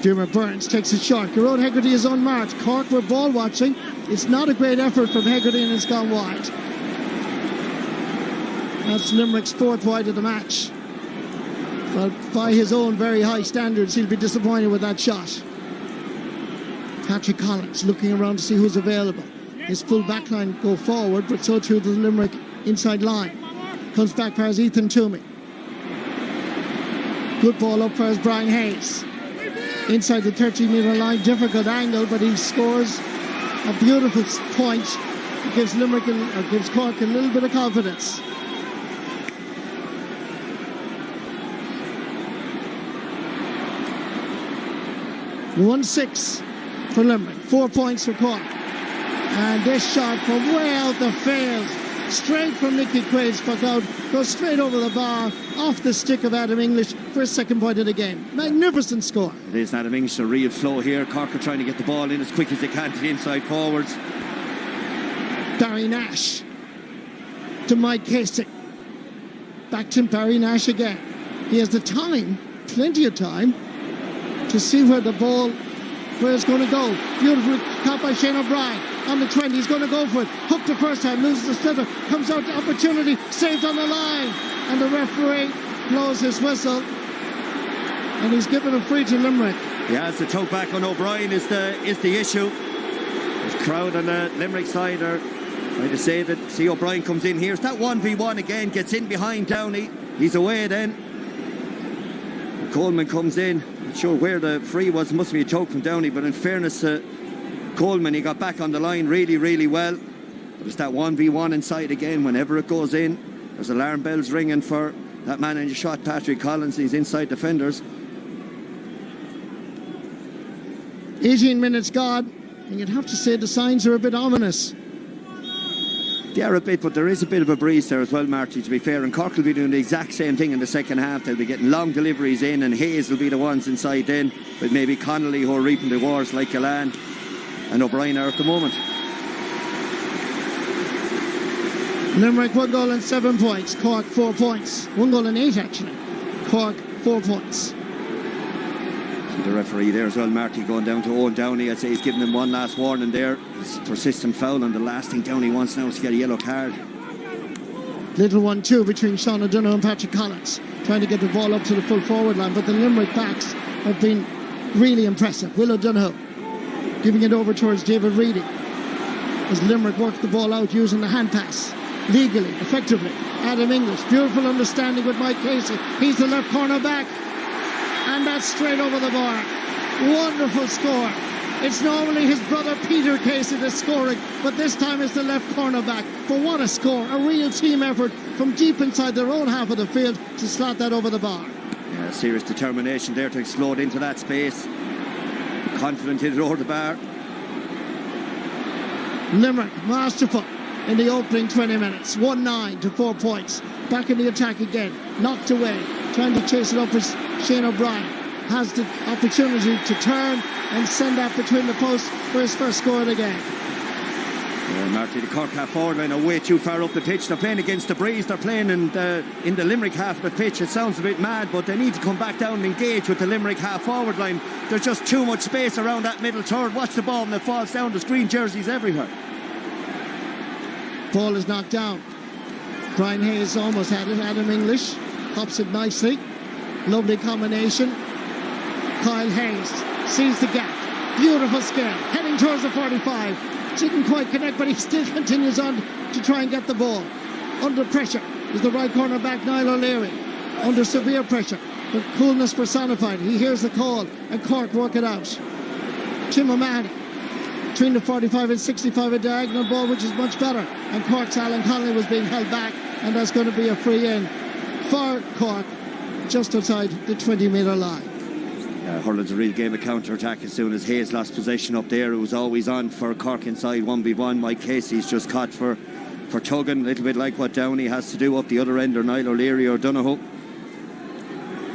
Dermot Burns takes a shot. Gearóid Hegarty is unmarked. Cork were ball watching. It's not a great effort from Hegarty and it's gone wide. That's Limerick's 4th wide of the match. But by his own very high standards, he'll be disappointed with that shot. Patrick Collins looking around to see who's available. His full back line go forward, but so too does Limerick inside line. Comes back for his Ethan Toomey. Good ball up for his Brian Hayes. Inside the 30-metre line, difficult angle, but he scores a beautiful point. It gives gives Cork a little bit of confidence. (1-6) for Limerick, 4 points for Cork. And this shot from way out the field, straight from Nicky Quaid's puck out, goes straight over the bar, off the stick of Adam English for his 2nd point of the game. Magnificent score. It is Adam English, a real flow here. Cork are trying to get the ball in as quick as they can to the inside forwards. Barry Nash to Mike Casey. Back to Barry Nash again. He has the time, plenty of time, to see where it's going to go. Beautifully caught by Shane O'Brien on the 20. He's going to go for it. Hooked the first time, loses the sliotar, comes out to opportunity, saved on the line. And the referee blows his whistle. And he's given a free to Limerick. Yeah, it's the toe back on O'Brien is the issue. There's crowd on the Limerick side are trying to say that, see O'Brien comes in here. It's that 1v1 again, gets in behind Downey. He's away then. Coleman comes in. Not sure where the free was. It must be a choke from Downey, but in fairness to Coleman, he got back on the line really, really well. But it's that 1v1 inside again. Whenever it goes in, there's alarm bells ringing for that man in the shot, Patrick Collins. He's inside defenders. 18 minutes gone, and you'd have to say the signs are a bit ominous. They are a bit, but there is a bit of a breeze there as well, Marty, to be fair. And Cork will be doing the exact same thing in the second half. They'll be getting long deliveries in, and Hayes will be the ones inside then, with maybe Connolly who are reaping the wars like Galan and O'Brien are at the moment. Limerick 1 goal and 7 points. Cork 4 points. 1 goal and 8 actually. Cork 4 points. See the referee there as well, Marty, going down to Owen Downey. I'd say he's giving him one last warning there. It's persistent foul, and the last thing Downey wants now is to get a yellow card. Little 1-2 between Sean O'Donoghue and Patrick Collins, trying to get the ball up to the full forward line, but the Limerick backs have been really impressive. Will O'Donoghue giving it over towards David Reedy as Limerick work the ball out using the hand pass legally, effectively. Adam English, beautiful understanding with Mike Casey. He's the left corner back, and that's straight over the bar. Wonderful score. It's normally his brother Peter Casey that's scoring, but this time it's the left corner back. But what a score, a real team effort from deep inside their own half of the field to slot that over the bar. Yeah, serious determination there to explode into that space. Confident hit it over the bar. Limerick masterful in the opening 20 minutes. 1-9 to 4 points. Back in the attack again. Knocked away. Trying to chase it up with Shane O'Brien. Has the opportunity to turn and send that between the posts for his first score of the game. Yeah, Marty, the Cork half forward line are way too far up the pitch. They're playing against the breeze. They're playing in the Limerick half of the pitch. It sounds a bit mad, but they need to come back down and engage with the Limerick half forward line. There's just too much space around that middle third. Watch the ball and it falls down. There's green jerseys everywhere. Ball is knocked down. Brian Hayes almost had it. Adam English hops it nicely. Lovely combination. Kyle Hayes sees the gap. Beautiful skill. Heading towards the 45. Didn't quite connect, but he still continues on to try and get the ball. Under pressure is the right corner back, Niall O'Leary. Under severe pressure, but coolness personified. He hears the call, and Cork work it out. Tim O'Mahony between the 45 and 65, a diagonal ball, which is much better. And Cork's Alan Connolly was being held back, and that's going to be a free in for Cork, just outside the 20-metre line. Hurling's a real game of counter-attack. As soon as Hayes lost possession up there, it was always on for Cork inside 1v1. Mike Casey's just caught for tugging, a little bit like what Downey has to do up the other end, or Niall O'Leary or Donoghue.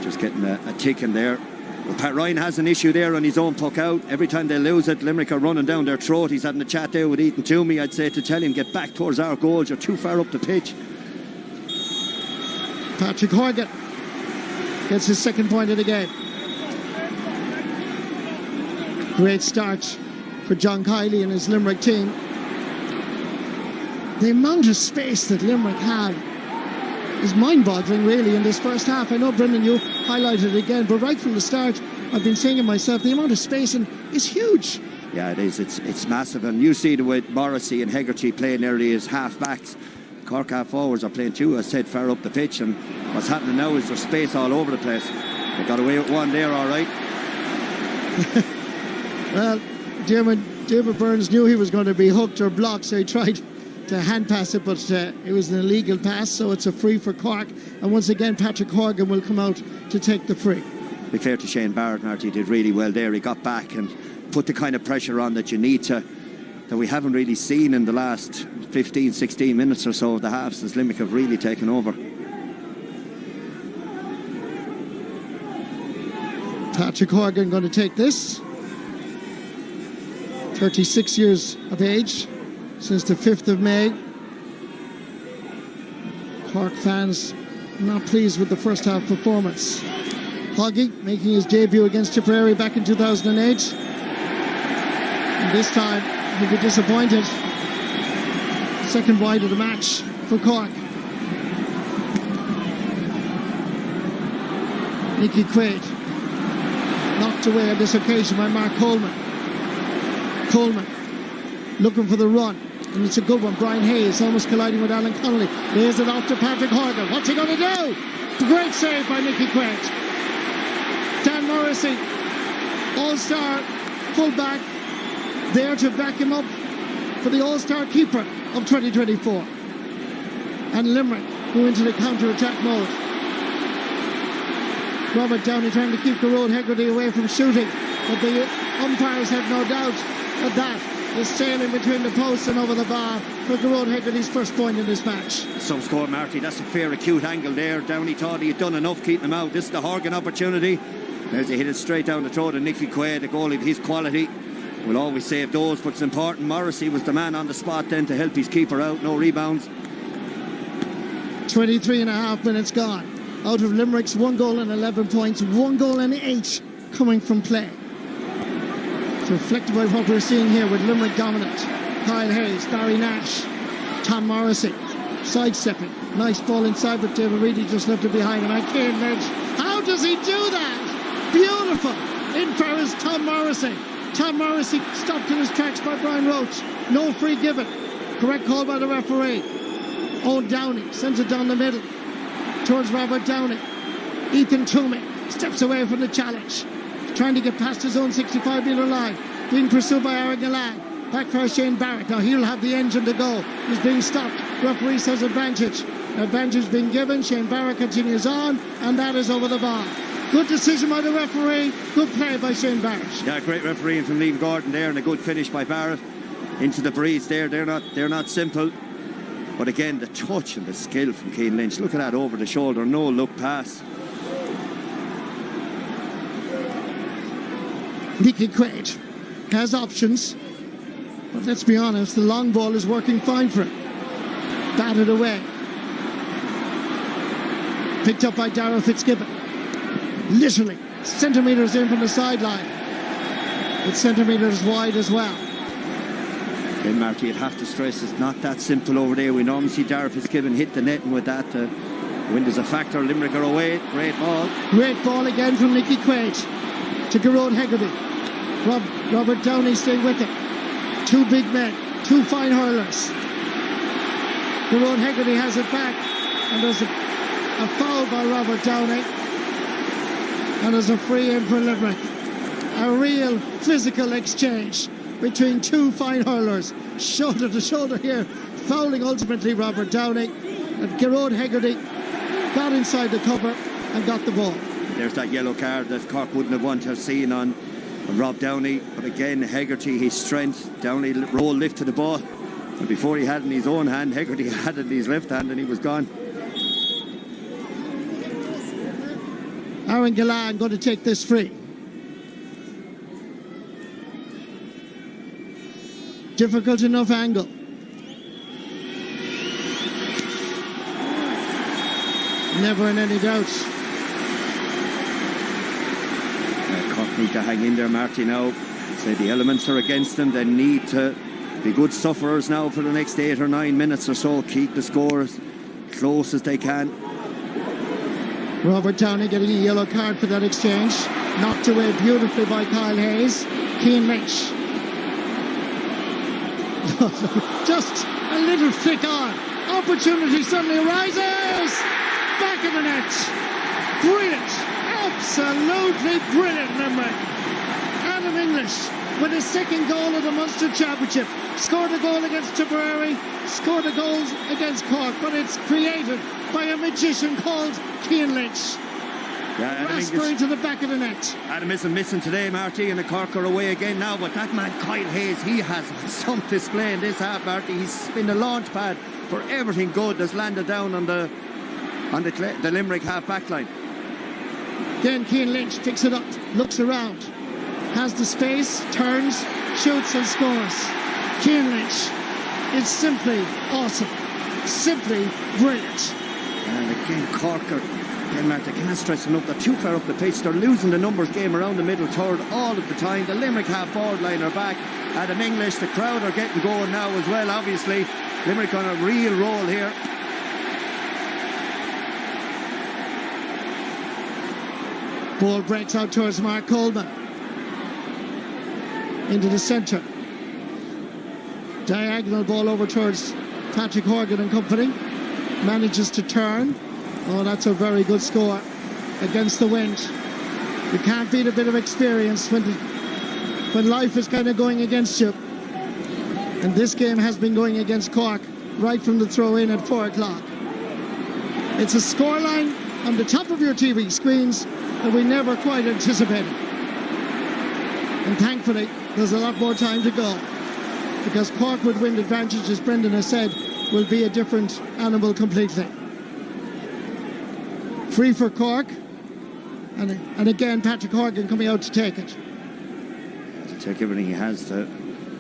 Just getting a tick in there. Well, Pat Ryan has an issue there on his own puck out. Every time they lose it, Limerick are running down their throat. He's having a chat there with Ethan Toomey, I'd say, to tell him, get back towards our goals. You're too far up the pitch. Patrick Horgan gets his second point of the game. Great start for John Kiley and his Limerick team. The amount of space that Limerick have is mind-boggling, really, in this first half. I know, Brendan, you highlighted it again, but right from the start, I've been saying it myself, the amount of spacing is huge. Yeah, it is. It's massive. And you see the way Morrissey and Hegarty playing nearly as half-backs. Cork half-forwards are playing two, as said, far up the pitch. And what's happening now is there's space all over the place. They got away with one there, all right. Well, David Burns knew he was going to be hooked or blocked, so he tried to hand pass it, but it was an illegal pass, so it's a free for Cork. And once again, Patrick Horgan will come out to take the free. Be fair to Shane Barrett, Marty did really well there. He got back and put the kind of pressure on that you need to, that we haven't really seen in the last 15, 16 minutes or so of the half since Limerick have really taken over. Patrick Horgan going to take this. 36 years of age since the 5th of May. Cork fans not pleased with the first half performance. Hoggy making his debut against Tipperary back in 2008. And this time he'll be disappointed. Second wide of the match for Cork. Nicky Quaid knocked away on this occasion by Mark Coleman. Coleman looking for the run, and it's a good one. Brian Hayes almost colliding with Alan Connolly. Lays it off to Patrick Horgan. What's he going to do? Great save by Nicky Quaid. Dan Morrissey, all-star fullback, there to back him up for the all-star keeper of 2024. And Limerick go into the counter-attack mode. Robert Downey trying to keep Gearóid Hegarty away from shooting, but the umpires have no doubt that is sailing between the posts and over the bar for Gearóid Hegarty's first point in this match. Some score, Marty. That's a fair, acute angle there. Downey thought he had done enough keeping him out. This is the Horgan opportunity. There's a hit it straight down the throat of Nicky Quaid, the goalie of his quality. We'll always save those, but it's important. Morrissey was the man on the spot then to help his keeper out. No rebounds. 23 and a half minutes gone. Out of Limerick's 1 goal and 11 points, 1 goal and 8 coming from play. It's reflected by what we're seeing here with Limerick dominant. Kyle Hayes, Barry Nash, Tom Morrissey, sidestepping. Nice ball inside, but David Reedy just left it behind him. And Cian Lynch, how does he do that? Beautiful. In far is Tom Morrissey. Tom Morrissey stopped in his tracks by Brian Roach. No free given. Correct call by the referee. Owen Downey sends it down the middle towards Robert Downey. Ethan Toomey steps away from the challenge, trying to get past his own 65-metre line, being pursued by Aaron Gillane. Back for Shane Barrett. Now he'll have the engine to go. He's being stopped. Referee says advantage. Advantage being given. Shane Barrett continues on, and that is over the bar. Good decision by the referee. Good play by Shane Barrett. Yeah, great refereeing from Liam Gordon there, and a good finish by Barrett into the breeze there. They're not simple. But again, the touch and the skill from Cian Lynch. Look at that over the shoulder, no look pass. Nicky Quaid has options, but let's be honest, the long ball is working fine for him. Batted away. Picked up by Darragh Fitzgibbon. Literally centimetres in from the sideline. It's centimetres wide as well. Then Marty, you'd have to stress it's not that simple over there. We normally see Darragh Fitzgibbon hit the net, and with that, wind is a factor. Limerick are away. Great ball. Great ball again from Nicky Quaid to Gearóid Hegarty. Robert Downey staying with him. Two big men, two fine hurlers. Gearóid Hegarty has it back, and there's a foul by Robert Downey, and there's a free in for Limerick. A real physical exchange between two fine hurlers, shoulder to shoulder here, fouling ultimately Robert Downey. And Gearóid Hegarty got inside the cover and got the ball. There's that yellow card that Cork wouldn't have wanted to have seen on Rob Downey. But again, Hegarty, his strength. Downey roll lift to the ball. And before he had it in his own hand, Hegarty had it in his left hand, and he was gone. Aaron Gillane going to take this free. Difficult enough angle. Never in any doubt. Cork need to hang in there, Marty, now. Say the elements are against them. They need to be good sufferers now for the next 8 or 9 minutes or so. Keep the score as close as they can. Robert Downey getting a yellow card for that exchange. Knocked away beautifully by Kyle Hayes. Cian Lynch. Just a little flick on. Opportunity suddenly arises. Back of the net. Brilliant. Absolutely brilliant, Limerick. Adam English with his second goal of the Munster Championship. Scored a goal against Tipperary. Scored a goal against Cork. But it's created by a magician called Cian Lynch. Yeah, Raspberry to the back of the net. Adam isn't missing today, Marty, and the Cork are away again now. But that man, Kyle Hayes, he has some display in this half, Marty. He's been the launch pad for everything good that's landed down on the Limerick half-back line. Again, Cian Lynch picks it up, looks around, has the space, turns, shoots and scores. Cian Lynch is simply awesome, simply brilliant. And again, Cork are, again, Marty, I can't stress enough, they're too far up the pitch. They're losing the numbers game around the middle third all of the time. The Limerick half-forward line are back. Adam English, the crowd are getting going now as well, obviously. Limerick on a real roll here. Ball breaks out towards Mark Coleman. Into the centre. Diagonal ball over towards Patrick Horgan and company. Manages to turn. Oh, that's a very good score against the wind. You can't beat a bit of experience when life is kind of going against you. And this game has been going against Cork right from the throw-in at 4 o'clock. It's a scoreline on the top of your TV screens that we never quite anticipated. And thankfully, there's a lot more time to go, because Cork with wind advantage, as Brendan has said, will be a different animal completely. Free for Cork, and again Patrick Horgan coming out to take it. To take everything he has to